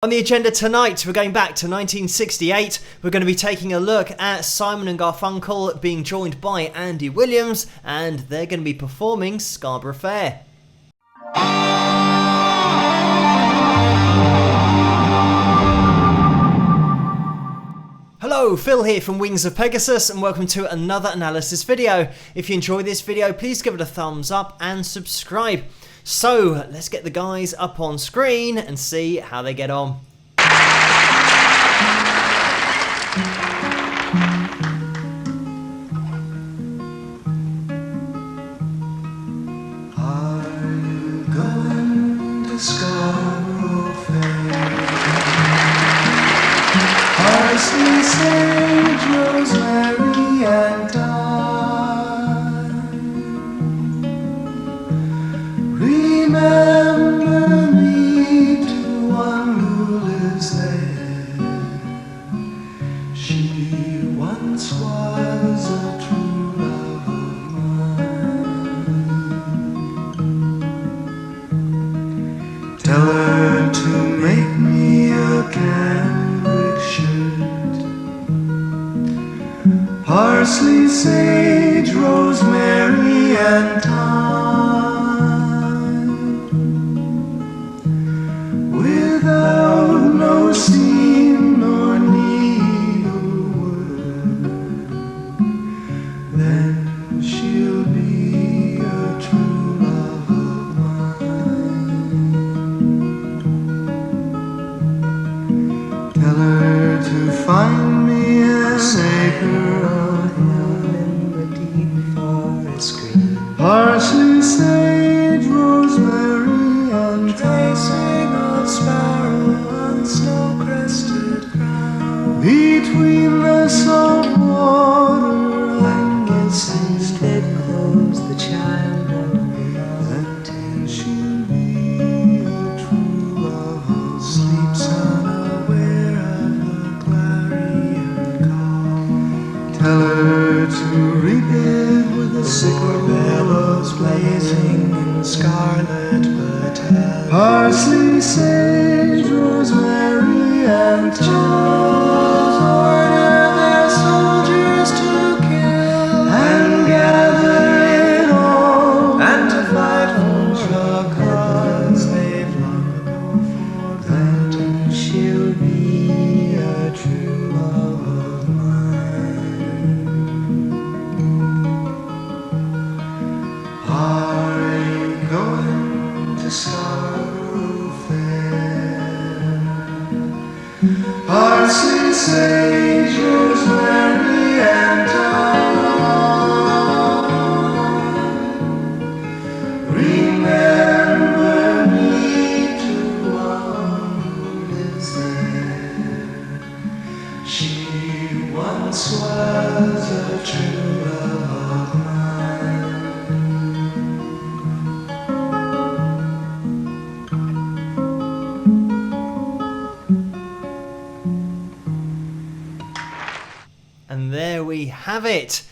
On the agenda tonight, we're going back to 1968. We're going to be taking a look at Simon and Garfunkel being joined by Andy Williams, and they're going to be performing Scarborough Fair. Hello, Phil here from Wings of Pegasus, and welcome to another analysis video. If you enjoyed this video, please give it a thumbs up and subscribe. So, let's get the guys up on screen and see how they get on. I'm going to Scarborough Fair. Parsley, sage, rosemary, and remember me to one who lives there. She once was a true love of mine. Tell her to make me a cambric shirt. Parsley, sage, rosemary, and thyme. Without no seam nor needlework, then she'll be a true love of mine. Tell her to find me an acre of hill in the deep forest green. Parsley, sage, rosemary, and thyme. Sparrow on snow-crested ground, between the salt water and the sea, bedclothes the child until she'll be a true love. Sleeps unaware of the clarion call. Tell her to reap it with the sickle bellows blazing in scarlet battalion. Parsley, sage, rosemary, and thyme. Order their soldiers to kill and gather it all, and to fight for the cause they've long ago forgotten. She'll be a true love of mine. I'm going to Scarborough Fair. Parsley, sage, rosemary, and thyme. Remember me to one who lives there. She once was a true love of mine. And there we have it.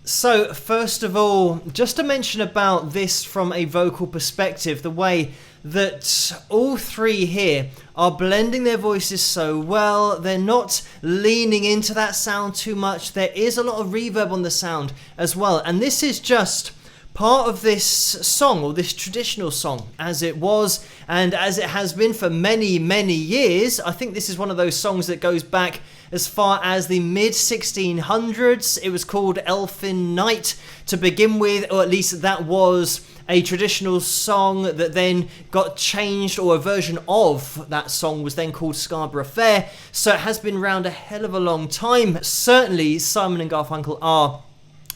So first of all, just to mention about this from a vocal perspective, the way that all three here are blending their voices so well. They're not leaning into that sound too much. There is a lot of reverb on the sound as well. And this is just part of this song, or this traditional song, as it was and as it has been for many, many years. I think this is one of those songs that goes back as far as the mid-1600s. It was called Elfin Night to begin with, or at least that was a traditional song that then got changed, or a version of that song was then called Scarborough Fair. So it has been around a hell of a long time. Certainly Simon and Garfunkel are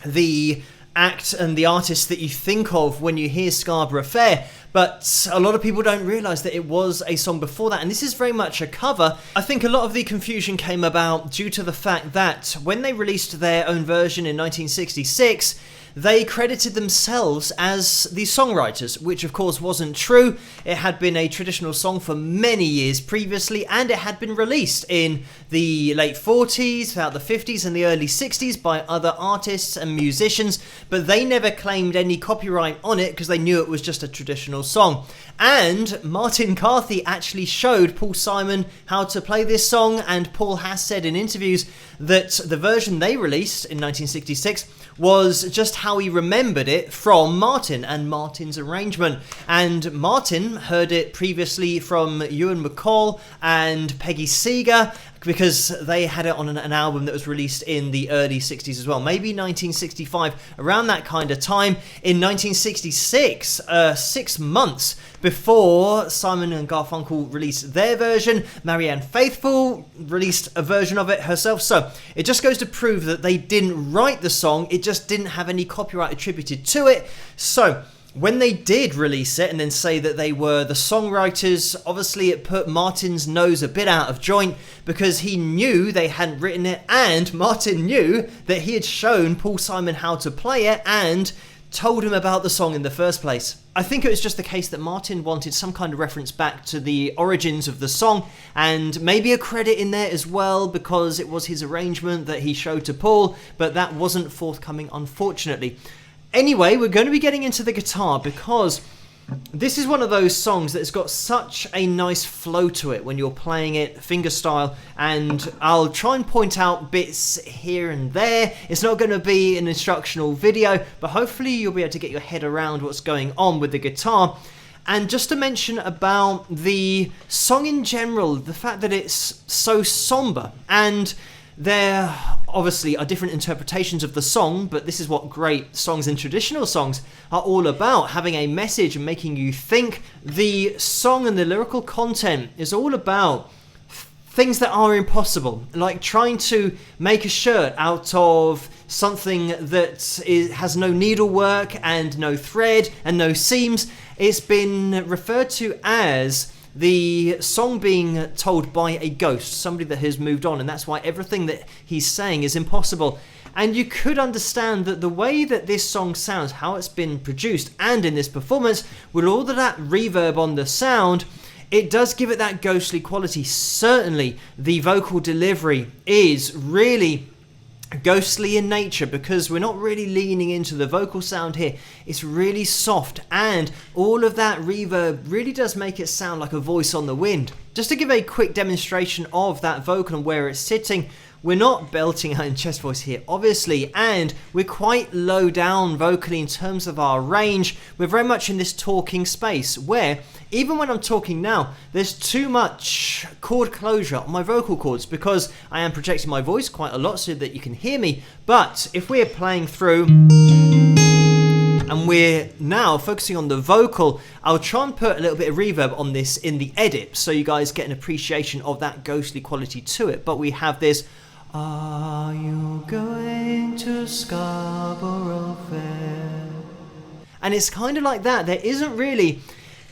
the act and the artist that you think of when you hear Scarborough Fair, but a lot of people don't realise that it was a song before that, and this is very much a cover. I think a lot of the confusion came about due to the fact that when they released their own version in 1966, they credited themselves as the songwriters, which of course wasn't true. It had been a traditional song for many years previously, and it had been released in the late 40s, throughout the 50s and the early 60s by other artists and musicians, but they never claimed any copyright on it because they knew it was just a traditional song. And Martin Carthy actually showed Paul Simon how to play this song, and Paul has said in interviews that the version they released in 1966 was just how he remembered it from Martin and Martin's arrangement. And Martin heard it previously from Ewan McCall and Peggy Seeger, because they had it on an album that was released in the early 60s as well, maybe 1965, around that kind of time. In 1966, 6 months before Simon and Garfunkel released their version, Marianne Faithfull released a version of it herself. So it just goes to prove that they didn't write the song, it just didn't have any copyright attributed to it. So when they did release it and then say that they were the songwriters, obviously it put Martin's nose a bit out of joint, because he knew they hadn't written it, and Martin knew that he had shown Paul Simon how to play it and told him about the song in the first place. I think it was just the case that Martin wanted some kind of reference back to the origins of the song, and maybe a credit in there as well, because it was his arrangement that he showed to Paul, but that wasn't forthcoming, unfortunately. Anyway, we're going to be getting into the guitar, because this is one of those songs that's got such a nice flow to it when you're playing it fingerstyle, and I'll try and point out bits here and there. It's not going to be an instructional video, but hopefully you'll be able to get your head around what's going on with the guitar. And just to mention about the song in general, the fact that it's so somber, and there obviously are different interpretations of the song, but this is what great songs and traditional songs are all about, having a message and making you think. The song and the lyrical content is all about things that are impossible, like trying to make a shirt out of something that has no needlework and no thread and no seams. It's been referred to as the song being told by a ghost, somebody that has moved on, and that's why everything that he's saying is impossible. And you could understand that the way that this song sounds, how it's been produced, and in this performance, with all of that reverb on the sound, it does give it that ghostly quality. Certainly, the vocal delivery is really ghostly in nature, because we're not really leaning into the vocal sound here. It's really soft, and all of that reverb really does make it sound like a voice on the wind. Just to give a quick demonstration of that vocal and where it's sitting, we're not belting out in chest voice here, obviously, and we're quite low down vocally in terms of our range. We're very much in this talking space where, even when I'm talking now, there's too much chord closure on my vocal cords, because I am projecting my voice quite a lot so that you can hear me. But if we're playing through and we're now focusing on the vocal, I'll try and put a little bit of reverb on this in the edit so you guys get an appreciation of that ghostly quality to it. But we have this, are you going to Scarborough Fair? And it's kind of like that. There isn't really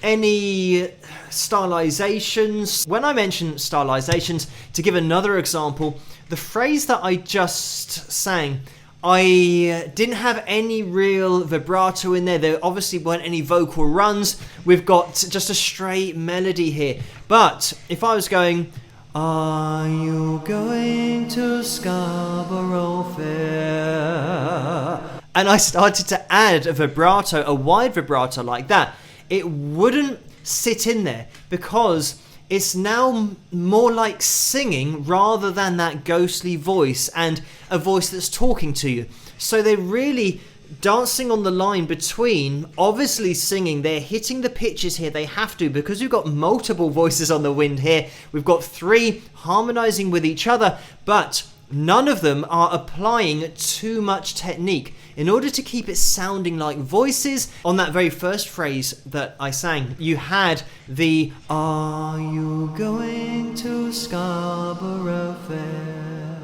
any stylizations. When I mention stylizations, to give another example, the phrase that I just sang, I didn't have any real vibrato in there. There obviously weren't any vocal runs. We've got just a straight melody here. But if I was going, are you going to Scarborough Fair? And I started to add a vibrato, a wide vibrato like that, it wouldn't sit in there, because it's now more like singing rather than that ghostly voice and a voice that's talking to you. So they're really dancing on the line between obviously singing. They're hitting the pitches here, they have to, because we've got multiple voices on the wind here. We've got three harmonizing with each other, but none of them are applying too much technique in order to keep it sounding like voices. On that very first phrase that I sang, you had the, are you going to Scarborough Fair?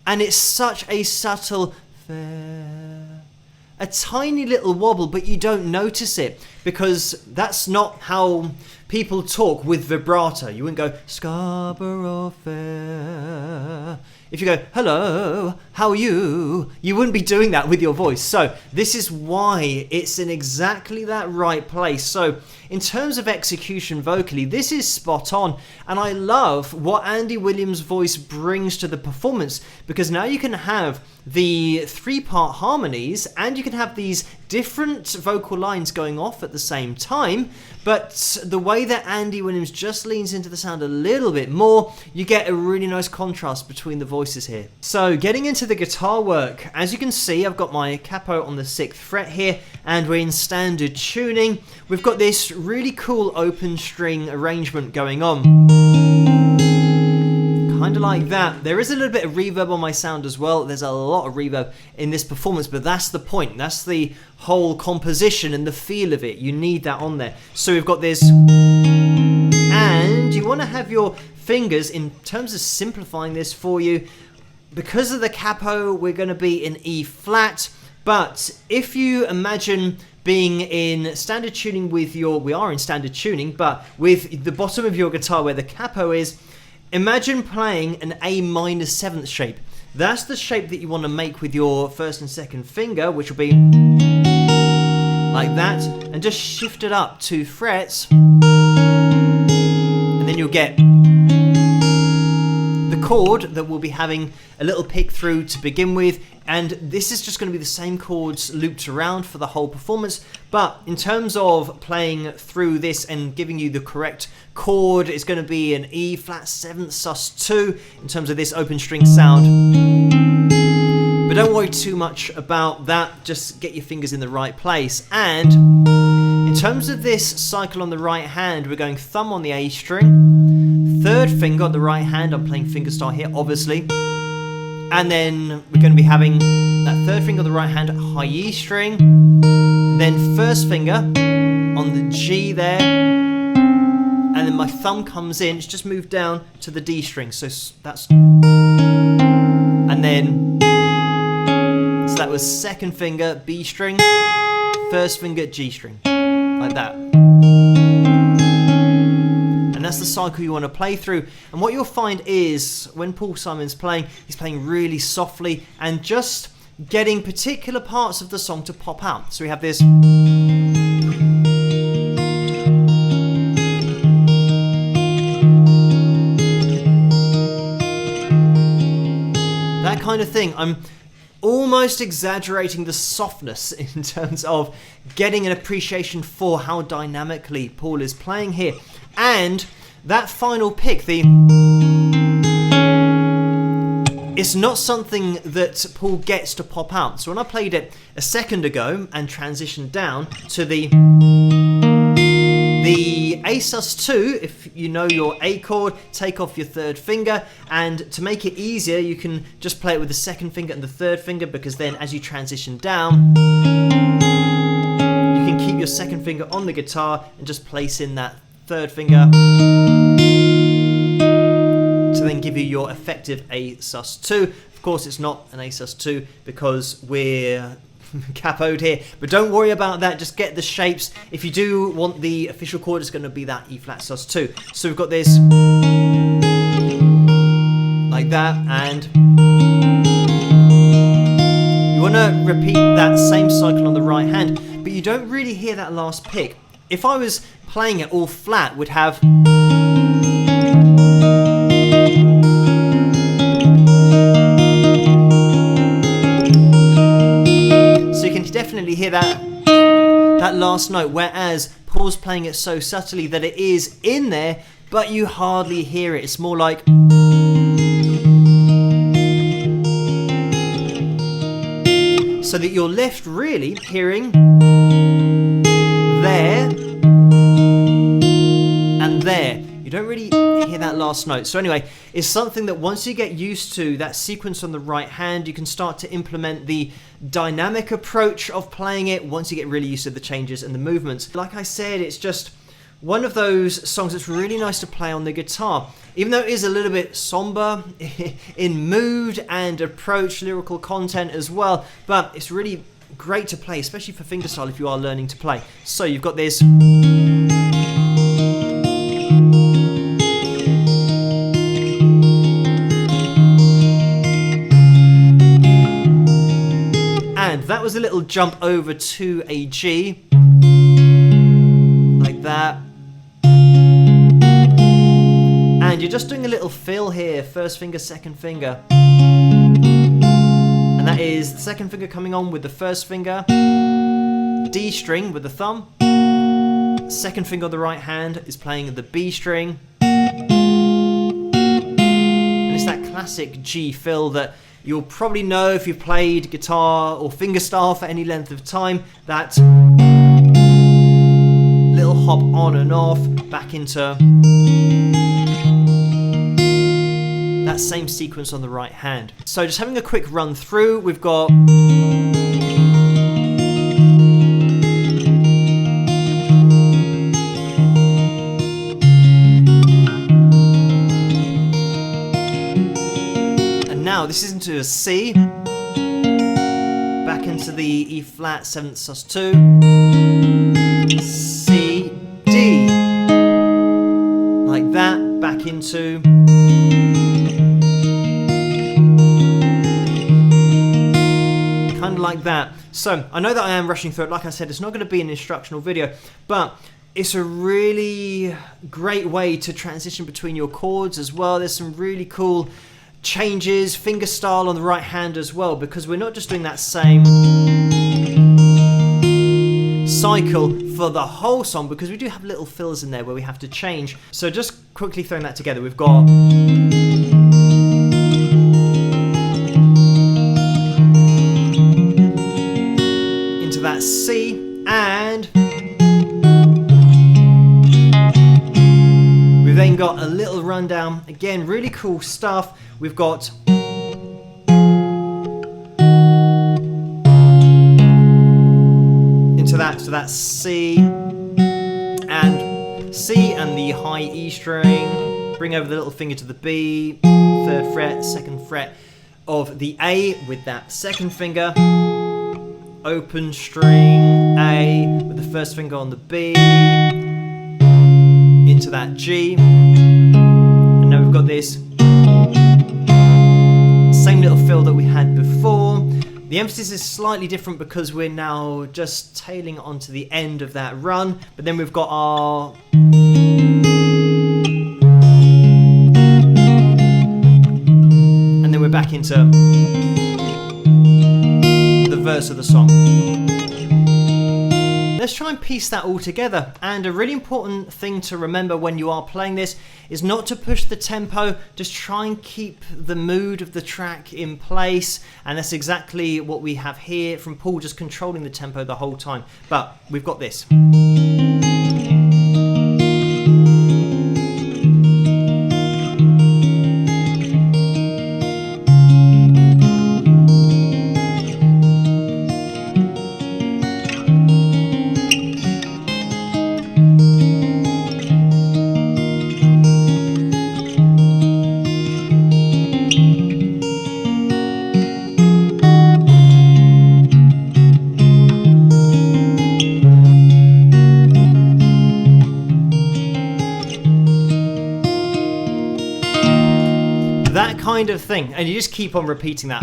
And it's such a subtle fair, a tiny little wobble, but you don't notice it, because that's not how people talk with vibrato. You wouldn't go, Scarborough Fair. If you go, hello, how are you? You wouldn't be doing that with your voice. So this is why it's in exactly that right place. So in terms of execution vocally, this is spot on. And I love what Andy Williams' voice brings to the performance, because now you can have the three-part harmonies and you can have these different vocal lines going off at the same time, but the way that Andy Williams just leans into the sound a little bit more, you get a really nice contrast between the voices here. So getting into the guitar work, as you can see, I've got my capo on the 6th fret here, and we're in standard tuning. We've got this really cool open string arrangement going on. Kind of like that. There is a little bit of reverb on my sound as well. There's a lot of reverb in this performance, but that's the point. That's the whole composition and the feel of it. You need that on there. So we've got this, and you want to have your fingers, in terms of simplifying this for you, because of the capo, we're going to be in E flat. But if you imagine being in standard tuning with your, we are in standard tuning, but with the bottom of your guitar where the capo is, imagine playing an A minor 7th shape. That's the shape that you want to make with your 1st and 2nd finger, which will be like that, and just shift it up 2 frets, and then you'll get the chord that we'll be having a little pick through to begin with, and this is just going to be the same chords looped around for the whole performance. But in terms of playing through this and giving you the correct chord, it's going to be an E flat 7th sus2 in terms of this open string sound. But don't worry too much about that, just get your fingers in the right place. And in terms of this cycle on the right hand, we're going thumb on the A string, 3rd finger on the right hand, I'm playing fingerstyle here obviously, and then we're going to be having that 3rd finger on the right hand, high E string, then 1st finger on the G there, and then my thumb comes in, it's just moved down to the D string, so that's, and then, so that was 2nd finger B string, 1st finger G string, like that. And that's the cycle you want to play through. And what you'll find is, when Paul Simon's playing, he's playing really softly and just getting particular parts of the song to pop out. So we have this, that kind of thing. I'm almost exaggerating the softness in terms of getting an appreciation for how dynamically Paul is playing here. And that final pick, it's not something that Paul gets to pop out. So when I played it a second ago and transitioned down to the A sus2, if you know your A chord, take off your 3rd finger, and to make it easier you can just play it with the 2nd finger and the 3rd finger, because then as you transition down you can keep your 2nd finger on the guitar and just place in that 3rd finger to then give you your effective A sus2. Of course it's not an A sus2 because we're capoed here, but don't worry about that, just get the shapes. If you do want the official chord, it's going to be that E flat sus2. So we've got this like that, and you want to repeat that same cycle on the right hand, but you don't really hear that last pick. If I was playing it all flat, would have, so you can definitely hear that last note, whereas Paul's playing it so subtly that it is in there, but you hardly hear it. It's more like, so that you're left really hearing there and there. You don't really hear that last note. So anyway, it's something that once you get used to that sequence on the right hand, you can start to implement the dynamic approach of playing it once you get really used to the changes and the movements. Like I said, it's just one of those songs that's really nice to play on the guitar. Even though it is a little bit somber in mood and approach, lyrical content as well, but it's really great to play, especially for fingerstyle if you are learning to play. So you've got this, and that was a little jump over to a G, like that. And you're just doing a little fill here, 1st finger, 2nd finger. And that is the 2nd finger coming on with the 1st finger, D string with the thumb, Second finger on the right hand is playing the B string. And it's that classic G fill that you'll probably know if you've played guitar or fingerstyle for any length of time. That little hop on and off, back into that same sequence on the right hand. So just having a quick run through, we've got now this is into a C, back into the E flat 7th sus2, C, D, like that, back into kind of like that. So I know that I am rushing through it. Like I said, it's not going to be an instructional video, but it's a really great way to transition between your chords as well. There's some really cool changes, fingerstyle on the right hand as well, because we're not just doing that same cycle for the whole song, because we do have little fills in there where we have to change. So just quickly throwing that together, we've got into that C, and we've then got a little rundown, again really cool stuff. We've got into that, so that's C and the high E string, bring over the little finger to the B, 3rd fret, 2nd fret of the A with that 2nd finger, open string A with the 1st finger on the B, into that G, and now we've got this same little fill that we had before. The emphasis is slightly different because we're now just tailing onto the end of that run, but then we've got our and then we're back into the verse of the song. Let's try and piece that all together. And a really important thing to remember when you are playing this is not to push the tempo, just try and keep the mood of the track in place. And that's exactly what we have here from Paul, just controlling the tempo the whole time. But we've got this. That kind of thing, and you just keep on repeating that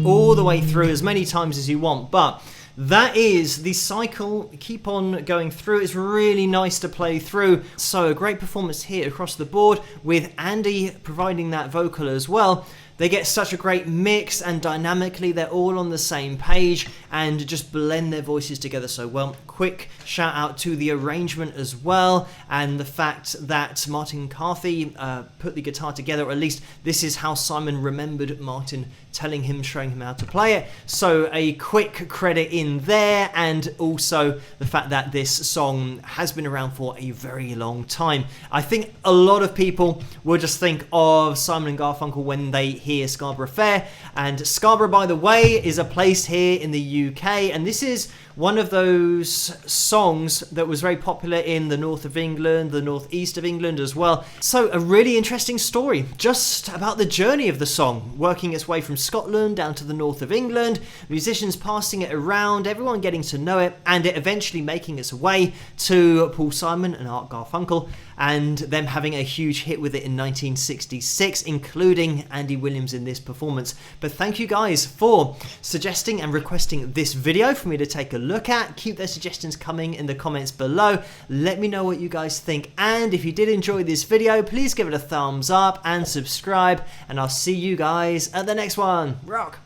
all the way through as many times as you want. But that is the cycle. Keep on going through. It's really nice to play through. So a great performance here across the board with Andy providing that vocal as well. They get such a great mix, and dynamically they're all on the same page and just blend their voices together so well. Quick shout out to the arrangement as well, and the fact that Martin McCarthy put the guitar together, or at least this is how Simon remembered Martin telling him, showing him how to play it. So a quick credit in there, and also the fact that this song has been around for a very long time. I think a lot of people will just think of Simon and Garfunkel when they hear Scarborough Fair, and Scarborough, by the way, is a place here in the UK, and this is one of those songs that was very popular in the north of England, the northeast of England as well. So a really interesting story just about the journey of the song, working its way from Scotland down to the north of England, musicians passing it around, everyone getting to know it, and it eventually making its way to Paul Simon and Art Garfunkel, and them having a huge hit with it in 1966, including Andy Williams in this performance. But thank you guys for suggesting and requesting this video for me to take a look at. Keep those suggestions coming in the comments below. Let me know what you guys think, and if you did enjoy this video, please give it a thumbs up and subscribe, and I'll see you guys at the next one. Rock!